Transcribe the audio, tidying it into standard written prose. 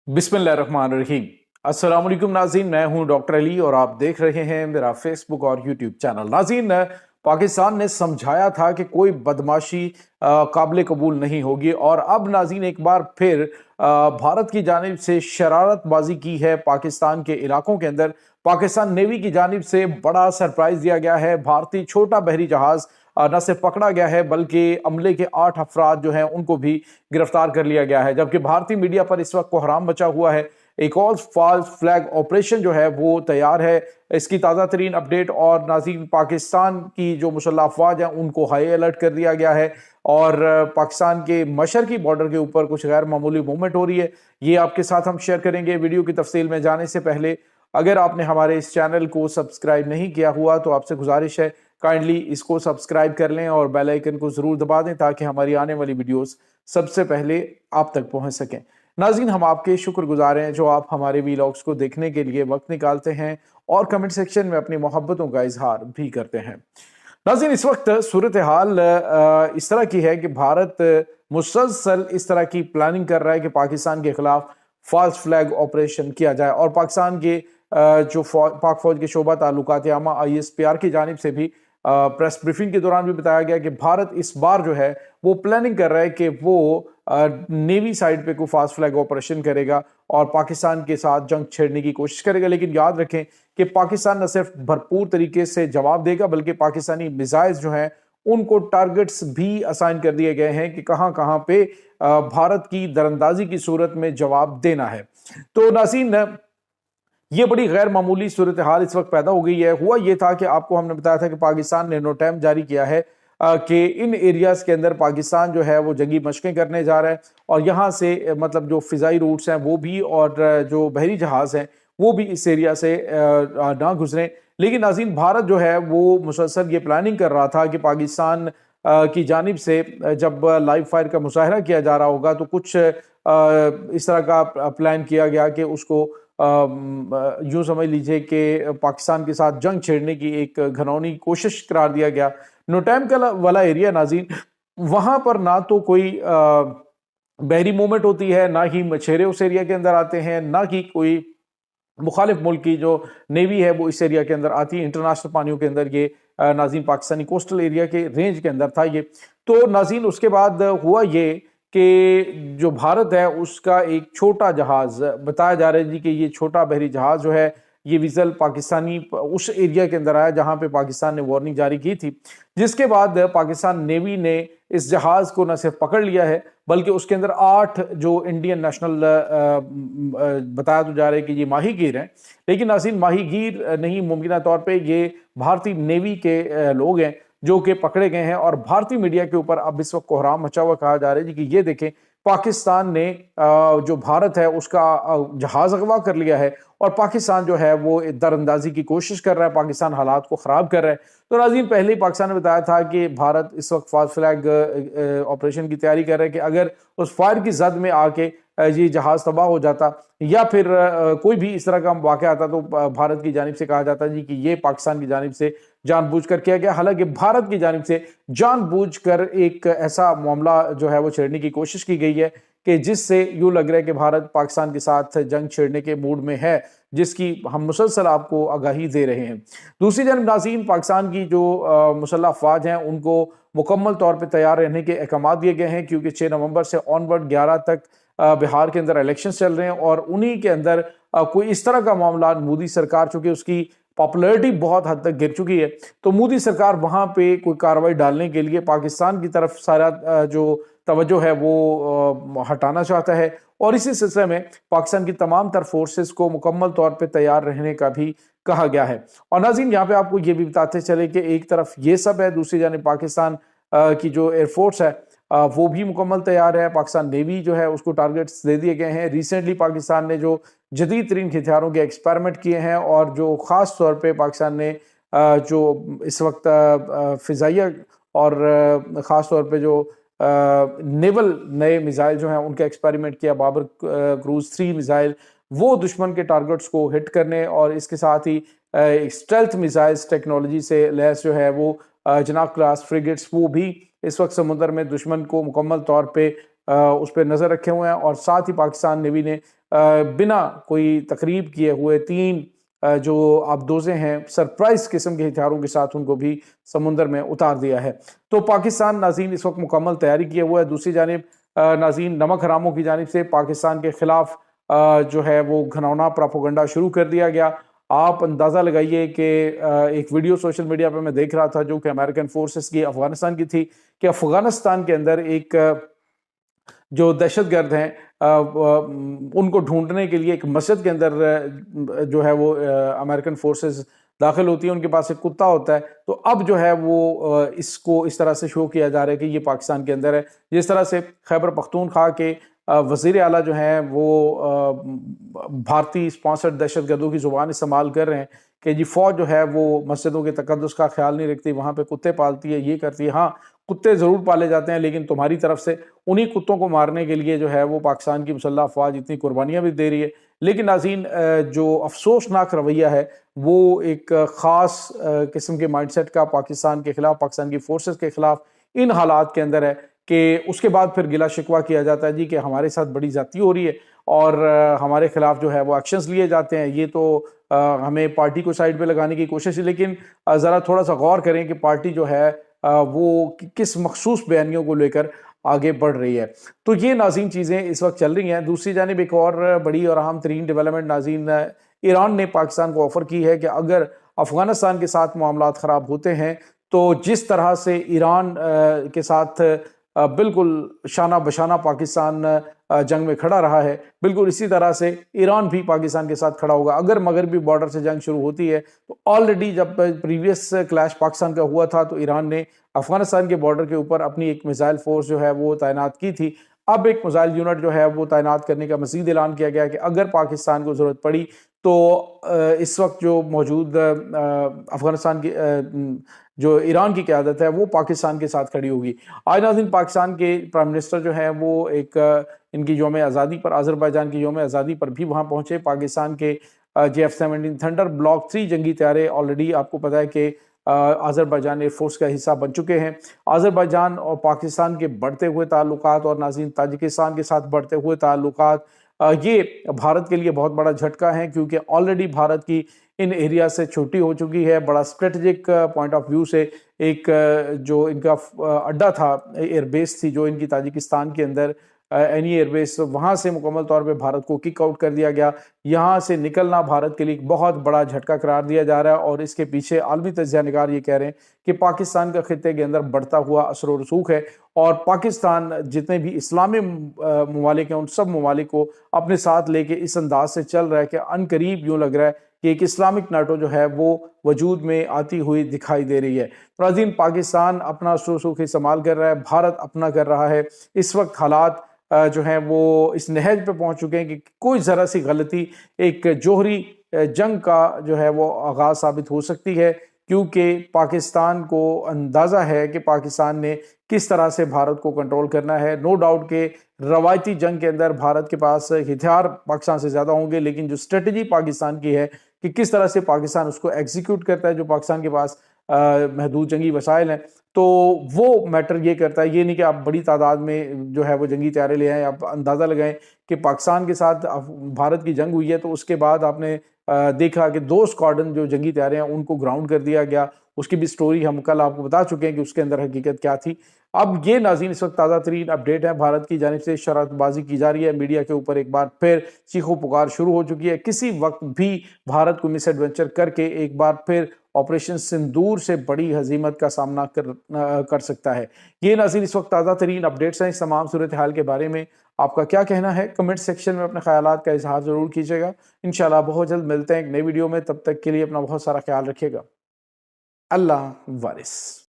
बिस्मिल्लाहिर्रहमानिर्रहीम। अस्सलाम वालेकुम नाज़रीन, मैं हूं डॉक्टर अली और आप देख रहे हैं मेरा फेसबुक और यूट्यूब चैनल। नाज़रीन, पाकिस्तान ने समझाया था कि कोई बदमाशी काबिल कबूल नहीं होगी और अब नाज़रीन एक बार फिर भारत की जानिब से शरारतबाजी की है पाकिस्तान के इलाकों के अंदर। पाकिस्तान नेवी की जानिब से बड़ा सरप्राइज दिया गया है। भारतीय छोटा बहरी जहाज न सिर्फ पकड़ा गया है बल्कि अमले के 8 अफराद जो हैं उनको भी गिरफ्तार कर लिया गया है। जबकि भारतीय मीडिया पर इस वक्त कोहराम मचा हुआ है। एक और फॉल्स फ्लैग ऑपरेशन जो है वो तैयार है। इसकी ताज़ा तरीन अपडेट और नाज़रीन, पाकिस्तान की जो मुसल्लह अफवाज हैं उनको हाई अलर्ट कर दिया गया है और पाकिस्तान के मशरकी बॉर्डर के ऊपर कुछ गैर मामूली मूवमेंट हो रही है। ये आपके साथ हम शेयर करेंगे। वीडियो की तफसील में जाने से पहले अगर आपने हमारे इस चैनल को सब्सक्राइब नहीं किया हुआ तो आपसे गुजारिश है काइंडली इसको सब्सक्राइब कर लें और बेल आइकन को जरूर दबा दें ताकि हमारी आने वाली वीडियोस सबसे पहले आप तक पहुंच सकें। नाज़रीन, हम आपके शुक्रगुजार हैं जो आप हमारे वीलॉग्स को देखने के लिए वक्त निकालते हैं और कमेंट सेक्शन में अपनी मोहब्बतों का इजहार भी करते हैं। नाज़रीन, इस वक्त सूरत हाल इस तरह की है कि भारत मुसलसल इस तरह की प्लानिंग कर रहा है कि पाकिस्तान के खिलाफ फॉल्स फ्लैग ऑपरेशन किया जाए और पाकिस्तान के जो पाक फौज के शोबा ताल्लुकात आमा ISPR की जानिब से भी प्रेस ब्रीफिंग के दौरान भी बताया गया कि भारत इस बार जो है वो प्लानिंग कर रहा है कि वो नेवी साइड पे कोई फास्ट फ्लैग ऑपरेशन करेगा और पाकिस्तान के साथ जंग छेड़ने की कोशिश करेगा। लेकिन याद रखें कि पाकिस्तान न सिर्फ भरपूर तरीके से जवाब देगा बल्कि पाकिस्तानी मिसाइल्स जो हैं उनको टारगेट्स भी असाइन कर दिए गए हैं कि कहां कहां पे भारत की दरअंदाजी की सूरत में जवाब देना है। तो नाज़रीन, ये बड़ी गैर मामूली सूरत हाल इस वक्त पैदा हो गई है। हुआ ये था कि आपको हमने बताया था कि पाकिस्तान ने नोटैम जारी किया है कि इन एरियाज के अंदर पाकिस्तान जो है वो जंगी मशकें करने जा रहा है और यहाँ से मतलब जो फिजाई रूट्स हैं वो भी और जो बहरी जहाज हैं वो भी इस एरिया से ना गुजरें। लेकिन नाज़रीन, भारत जो है वो मुसलसल ये प्लानिंग कर रहा था कि पाकिस्तान की जानिब से जब लाइव फायर का मुजाहरा किया जा रहा होगा तो कुछ इस तरह का प्लान किया गया कि उसको यूं समझ लीजिए कि पाकिस्तान के साथ जंग छेड़ने की एक घनौनी कोशिश करार दिया गया। नोटैम का वाला एरिया नाज़रीन, वहां पर ना तो कोई बहरी मूवमेंट होती है, ना ही मछेरे उस एरिया के अंदर आते हैं, ना कि कोई मुखालिफ मुल्क की जो नेवी है वो इस एरिया के अंदर आती है। इंटरनेशनल पानियों के अंदर ये नाज़रीन पाकिस्तानी कोस्टल एरिया के रेंज के अंदर था ये। तो नाज़रीन, उसके बाद हुआ ये कि जो भारत है उसका एक छोटा जहाज बताया जा रहा है जी कि ये छोटा बहरी जहाज जो है ये विजल पाकिस्तानी उस एरिया के अंदर आया जहां पे पाकिस्तान ने वार्निंग जारी की थी, जिसके बाद पाकिस्तान नेवी ने इस जहाज को न सिर्फ पकड़ लिया है बल्कि उसके अंदर 8 जो इंडियन नेशनल बताया तो जा रहा है कि ये माहीगीर हैं। लेकिन नाज़रीन, माहीगीर नहीं, मुमकिन तौर पर ये भारतीय नेवी के लोग हैं जो कि पकड़े गए हैं और भारतीय मीडिया के ऊपर अब इस वक्त कोहराम मचा हुआ कहा जा रहा है कि ये देखें पाकिस्तान ने जो भारत है उसका जहाज अगवा कर लिया है और पाकिस्तान जो है वो दरअंदाजी की कोशिश कर रहा है, पाकिस्तान हालात को खराब कर रहा है। तो नाज़रीन, पहले ही पाकिस्तान ने बताया था कि भारत इस वक्त फास्ट फ्लैग ऑपरेशन की तैयारी कर रहा है कि अगर उस फायर की जद में आके ये जहाज तबाह हो जाता या फिर कोई भी इस तरह का वाक़या आता तो भारत की जानिब से कहा जाता जी कि ये पाकिस्तान की जानिब से जानबूझकर किया गया। हालांकि भारत की जानिब से जानबूझकर एक ऐसा मामला जो है वो छेड़ने की कोशिश की गई है कि जिससे यूं लग रहा है कि भारत पाकिस्तान के साथ जंग छेड़ने के मूड में है, जिसकी हम मुसलसल आपको आगाही दे रहे हैं। दूसरी जानब नाज़रीन, पाकिस्तान की जो मुसल्लह अफवाज हैं उनको मुकम्मल तौर पर तैयार रहने के अहकाम दिए गए हैं क्योंकि 6 नवंबर से ऑनवर्ड 11 तक बिहार के अंदर इलेक्शन चल रहे हैं और उन्हीं के अंदर कोई इस तरह का मामला मोदी सरकार, चूंकि उसकी पॉपुलैरिटी बहुत हद तक गिर चुकी है, तो मोदी सरकार वहां पे कोई कार्रवाई डालने के लिए पाकिस्तान की तरफ सारा जो तवज्जो है वो हटाना चाहता है और इसी सिलसिले में पाकिस्तान की तमाम तर फोर्सेस को मुकम्मल तौर पे तैयार रहने का भी कहा गया है। और नाज़रीन, यहाँ पे आपको ये भी बताते चले कि एक तरफ ये सब है, दूसरी जानिब पाकिस्तान की जो एयरफोर्स है वो भी मुकम्मल तैयार है। पाकिस्तान नेवी जो है उसको टारगेट्स दे दिए गए हैं। रिसेंटली पाकिस्तान ने जो जदीद तरीन हथियारों के एक्सपेरिमेंट किए हैं और जो ख़ास तौर पे पाकिस्तान ने जो इस वक्त फ़िज़ाइया और ख़ास तौर पे जो नेवल नए मिसाइल जो हैं उनका एक्सपेरिमेंट किया, बाबर क्रूज 3 मिसाइल, वो दुश्मन के टारगेट्स को हिट करने और इसके साथ ही स्टेल्थ मिसाइल्स टेक्नोलॉजी से लैस जो है वो जनाब क्लास फ्रिगेट्स वो भी इस वक्त समुद्र में दुश्मन को मुकम्मल तौर पे اس پہ نظر رکھے ہوئے ہیں، اور ساتھ ہی پاکستان نیوی نے بنا کوئی تقریب کیے ہوئے 3 جو آبدوزیں ہیں سرپرائز قسم کے ہتھیاروں کے ساتھ ان کو بھی سمندر میں اتار دیا ہے۔ تو پاکستان ناظرین اس وقت مکمل تیاری کیے ہوا ہے۔ دوسری جانب ناظرین نمک حراموں کی جانب سے پاکستان کے خلاف جو ہے وہ گھناؤنا پراپوگنڈا شروع کر دیا گیا۔ آپ اندازہ لگائیے کہ ایک ویڈیو سوشل میڈیا پہ میں دیکھ رہا تھا جو کہ امریکن فورسز کی افغانستان کی تھی، کہ افغانستان کے اندر ایک جو دہشت گرد ہیں ان کو ڈھونڈنے کے لیے ایک مسجد کے اندر جو ہے وہ امریکن فورسز داخل ہوتی ہیں، ان کے پاس ایک کتا ہوتا ہے، تو اب جو ہے وہ اس کو اس طرح سے شو کیا جا رہا ہے کہ یہ پاکستان کے اندر ہے۔ جس طرح سے خیبر پختونخوا کے وزیر اعلیٰ جو ہیں وہ بھارتی اسپانسرڈ دہشت گردوں کی زبان استعمال کر رہے ہیں کہ جی فوج جو ہے وہ مسجدوں کے تقدس کا خیال نہیں رکھتی، وہاں پہ کتے پالتی ہے، یہ کرتی ہے۔ ہاں کتے ضرور پالے جاتے ہیں، لیکن تمہاری طرف سے انہی کتوں کو مارنے کے لیے جو ہے وہ پاکستان کی مسلح افواج اتنی قربانیاں بھی دے رہی ہے۔ لیکن ناظرین جو افسوسناک رویہ ہے وہ ایک خاص قسم کے مائنڈ سیٹ کا پاکستان کے خلاف، پاکستان کی فورسز کے خلاف ان حالات کے اندر ہے کہ اس کے بعد پھر گلہ شکوہ کیا جاتا ہے جی کہ ہمارے ساتھ بڑی زیادتی ہو رہی ہے اور ہمارے خلاف جو ہے وہ ایکشنز لیے جاتے ہیں۔ یہ تو ہمیں پارٹی کو سائڈ پہ لگانے کی کوشش ہے، لیکن ذرا تھوڑا سا غور کریں کہ پارٹی جو ہے وہ کس مخصوص بیانیوں کو لے کر آگے بڑھ رہی ہے۔ تو یہ ناظرین چیزیں اس وقت چل رہی ہیں۔ دوسری جانب ایک اور بڑی اور اہم ترین ڈیولپمنٹ ناظرین، ایران نے پاکستان کو آفر کی ہے کہ اگر افغانستان کے ساتھ معاملات خراب ہوتے ہیں تو جس طرح سے ایران کے ساتھ بالکل شانہ بشانہ پاکستان جنگ میں کھڑا رہا ہے، بالکل اسی طرح سے ایران بھی پاکستان کے ساتھ کھڑا ہوگا۔ اگر مغربی بارڈر سے جنگ شروع ہوتی ہے تو آلریڈی جب پریویس کلیش پاکستان کا ہوا تھا تو ایران نے افغانستان کے بارڈر کے اوپر اپنی ایک میزائل فورس جو ہے وہ تعینات کی تھی۔ اب ایک میزائل یونٹ جو ہے وہ تعینات کرنے کا مزید اعلان کیا گیا کہ اگر پاکستان کو ضرورت پڑی تو اس وقت جو موجود افغانستان کی جو ایران کی قیادت ہے وہ پاکستان کے ساتھ کھڑی ہوگی۔ آج ناظرین پاکستان کے پرائم منسٹر جو ہیں وہ ایک ان کی یوم آزادی پر، آذربائیجان کی یوم آزادی پر بھی وہاں پہنچے۔ پاکستان کے JF-17 تھنڈر بلاک 3 جنگی طیارے آلریڈی آپ کو پتہ ہے کہ آذربائیجان ایئر فورس کا حصہ بن چکے ہیں۔ آذربائیجان اور پاکستان کے بڑھتے ہوئے تعلقات اور ناظرین تاجکستان کے ساتھ بڑھتے ہوئے تعلقات یہ بھارت کے لیے بہت بڑا جھٹکا ہے، کیونکہ آلریڈی بھارت کی ان ایریا سے چھوٹی ہو چکی ہے۔ بڑا اسٹریٹجک پوائنٹ آف ویو سے ایک جو ان کا اڈا تھا، ایئر بیس تھی جو ان کی تاجکستان کے اندر اینی ایئر بیس، وہاں سے مکمل طور پہ بھارت کو کک آؤٹ کر دیا گیا۔ یہاں سے نکلنا بھارت کے لیے ایک بہت بڑا جھٹکا قرار دیا جا رہا ہے، اور اس کے پیچھے عالمی تجزیہ نگار یہ کہہ رہے ہیں کہ پاکستان کا خطے کے اندر بڑھتا ہوا اثر و رسوخ ہے، اور پاکستان جتنے بھی اسلامی ممالک ہیں ان سب ممالک کو اپنے ساتھ لے کے اس انداز سے چل رہا ہے کہ ان قریب یوں لگ رہا ہے کہ ایک اسلامک نیٹو جو ہے وہ وجود میں آتی ہوئی دکھائی دے رہی ہے۔ ناظرین پاکستان اپنا اثر و رسوخ استعمال کر رہا ہے، بھارت اپنا کر رہا ہے۔ اس وقت حالات جو ہیں وہ اس نہج پہ پہنچ چکے ہیں کہ کوئی ذرا سی غلطی ایک جوہری جنگ کا جو ہے وہ آغاز ثابت ہو سکتی ہے، کیونکہ پاکستان کو اندازہ ہے کہ پاکستان نے کس طرح سے بھارت کو کنٹرول کرنا ہے۔ نو ڈاؤٹ کہ روایتی جنگ کے اندر بھارت کے پاس ہتھیار پاکستان سے زیادہ ہوں گے، لیکن جو اسٹریٹجی پاکستان کی ہے کہ کس طرح سے پاکستان اس کو ایگزیکیوٹ کرتا ہے، جو پاکستان کے پاس محدود جنگی وسائل ہیں، تو وہ میٹر یہ کرتا ہے۔ یہ نہیں کہ آپ بڑی تعداد میں جو ہے وہ جنگی طیارے لے آئیں۔ آپ اندازہ لگائیں کہ پاکستان کے ساتھ بھارت کی جنگ ہوئی ہے تو اس کے بعد آپ نے دیکھا کہ 2 اسکواڈن جو جنگی طیارے ہیں ان کو گراؤنڈ کر دیا گیا۔ اس کی بھی سٹوری ہم کل آپ کو بتا چکے ہیں کہ اس کے اندر حقیقت کیا تھی۔ اب یہ ناظرین اس وقت تازہ ترین اپڈیٹ ہے، بھارت کی جانب سے شرارت بازی کی جا رہی ہے، میڈیا کے اوپر ایک بار پھر چیخ و پکار شروع ہو چکی ہے۔ کسی وقت بھی بھارت کو مس ایڈونچر کر کے ایک بار پھر آپریشن سندور سے بڑی ہزیمت کا سامنا کر سکتا ہے۔ یہ ناظرین اس وقت تازہ ترین اپڈیٹس ہیں۔ اس تمام صورتحال کے بارے میں آپ کا کیا کہنا ہے؟ کمنٹ سیکشن میں اپنے خیالات کا اظہار ضرور کیجیے گا۔ انشاءاللہ بہت جلد ملتے ہیں ایک نئی ویڈیو میں، تب تک کے لیے اپنا بہت سارا خیال رکھیے گا۔ اللہ وارث۔